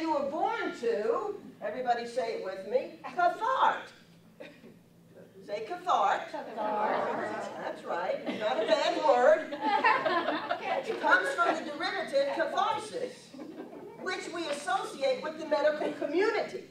you were born to, everybody say it with me, cathart. Say cathart. That's right. It's not a bad word. It comes from the derivative catharsis, which we associate with the medical community.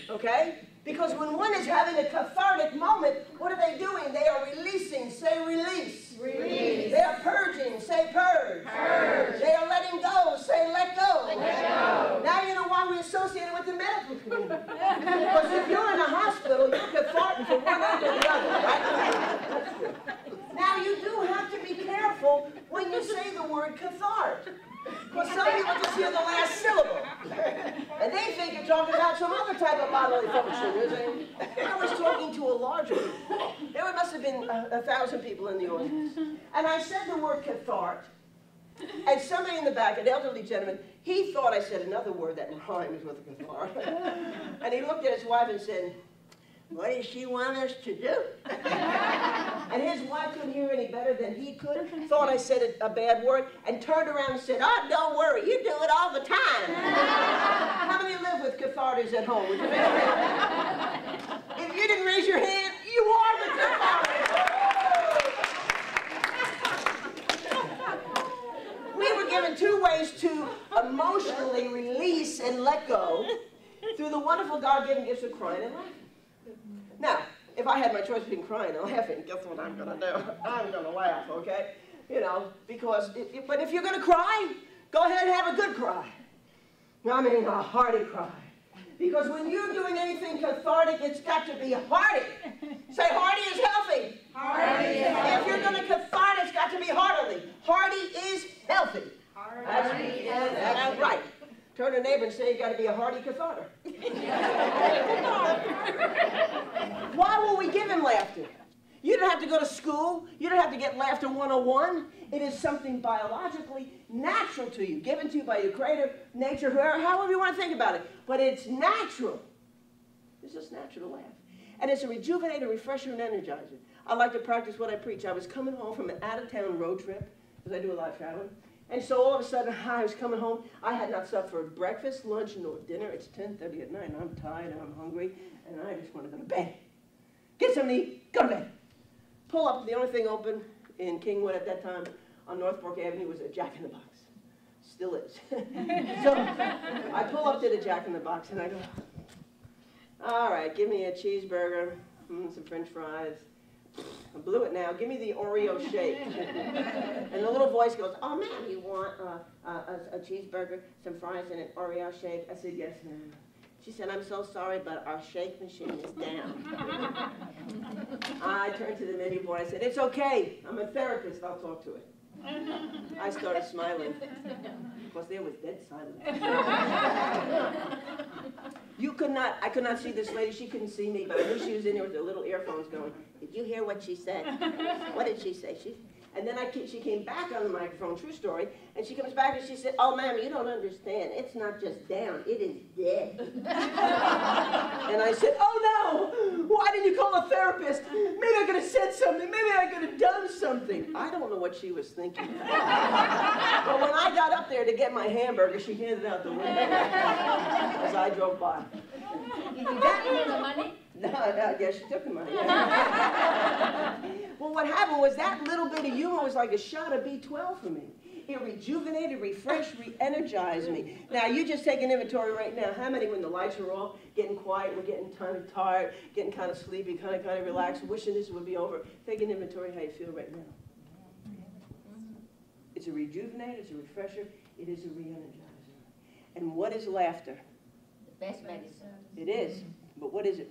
Okay? Because when one is having a cathartic moment, what are they doing? They are releasing. Say release. Release. They are purging. Say purge. Purge. They are letting go. Say let go. Let go. Now you know why we associate it with the medical community. Because if you're in a hospital, you're catharting from one end to the other, right? Now you do have to be careful when you say the word cathart. Because some people just hear the last syllable. And they think you're talking about some other type of bodily function. I was talking to a larger group. There must have been 1,000 people in the audience. And I said the word cathart. And somebody in the back, an elderly gentleman, he thought I said another word that rhymes with cathart. And he looked at his wife and said, "What does she want us to do?" And his wife couldn't hear any better than he could, thought I said a bad word, and turned around and said, "Oh, don't worry, you do it all the time." How many live with catharters at home? Would you raise your hand? If you didn't raise your hand, you are the catharter. We were given 2 ways to emotionally release and let go through the wonderful God-given gifts of crying and laughing. Now, if I had my choice between crying and laughing, guess what I'm going to do? I'm going to laugh, okay? You know, because, but if you're going to cry, go ahead and have a good cry. I mean, a hearty cry. Because when you're doing anything cathartic, it's got to be hearty. Say, hearty is healthy. Hearty is healthy. If you're going to cathart, it's got to be heartily. Hearty is healthy. That's right. Turn to a neighbor and say, you got to be a hearty catharter. Why will we give him laughter? You don't have to go to school. You don't have to get laughter 101. It is something biologically natural to you, given to you by your creator, nature, however you want to think about it. But it's natural. It's just natural to laugh. And it's a rejuvenator, refresher, and energizer. I like to practice what I preach. I was coming home from an out-of-town road trip, because I do a lot of traveling. And so all of a sudden, I was coming home. I had not slept for breakfast, lunch, nor dinner. It's 10:30 at night, and I'm tired, and I'm hungry, and I just want to go to bed. Get something to eat, go to bed. Pull up, the only thing open in Kingwood at that time on North Fork Avenue was a Jack in the Box. Still is. So I pull up to the Jack in the Box, and I go, all right, give me a cheeseburger, some French fries. I blew it now. Give me the Oreo shake. And the little voice goes, "Oh, ma'am, you want a cheeseburger, some fries, and an Oreo shake?" I said, "Yes, ma'am." She said, "I'm so sorry, but our shake machine is down." I turned to the menu board. I said, "It's okay. I'm a therapist. I'll talk to it." I started smiling. Of course, there was dead silence. I could not see this lady. She couldn't see me, but I knew she was in there with her little earphones going, "Did you hear what she said?" "What did she say?" And then she came back on the microphone, true story, and she comes back and she said, "Oh, ma'am, you don't understand. It's not just down, it is dead." And I said, "Oh, no! Why didn't you call a therapist? Maybe I could have said something. Maybe I could have done something." I don't know what she was thinking. But when I got up there to get my hamburger, she handed it out the window as I drove by. Did you get the money? No, yeah, she took the money. Well, what happened was that little bit of humor was like a shot of B12 for me. It rejuvenated, refreshed, re-energized me. Now, you just take an inventory right now. How many, when the lights are off, getting quiet, we're getting kind of tired, getting kind of sleepy, kind of relaxed, wishing this would be over? Take an inventory how you feel right now. It's a rejuvenator, it's a refresher, it is a re-energizer. And what is laughter? The best medicine. It is. But what is it?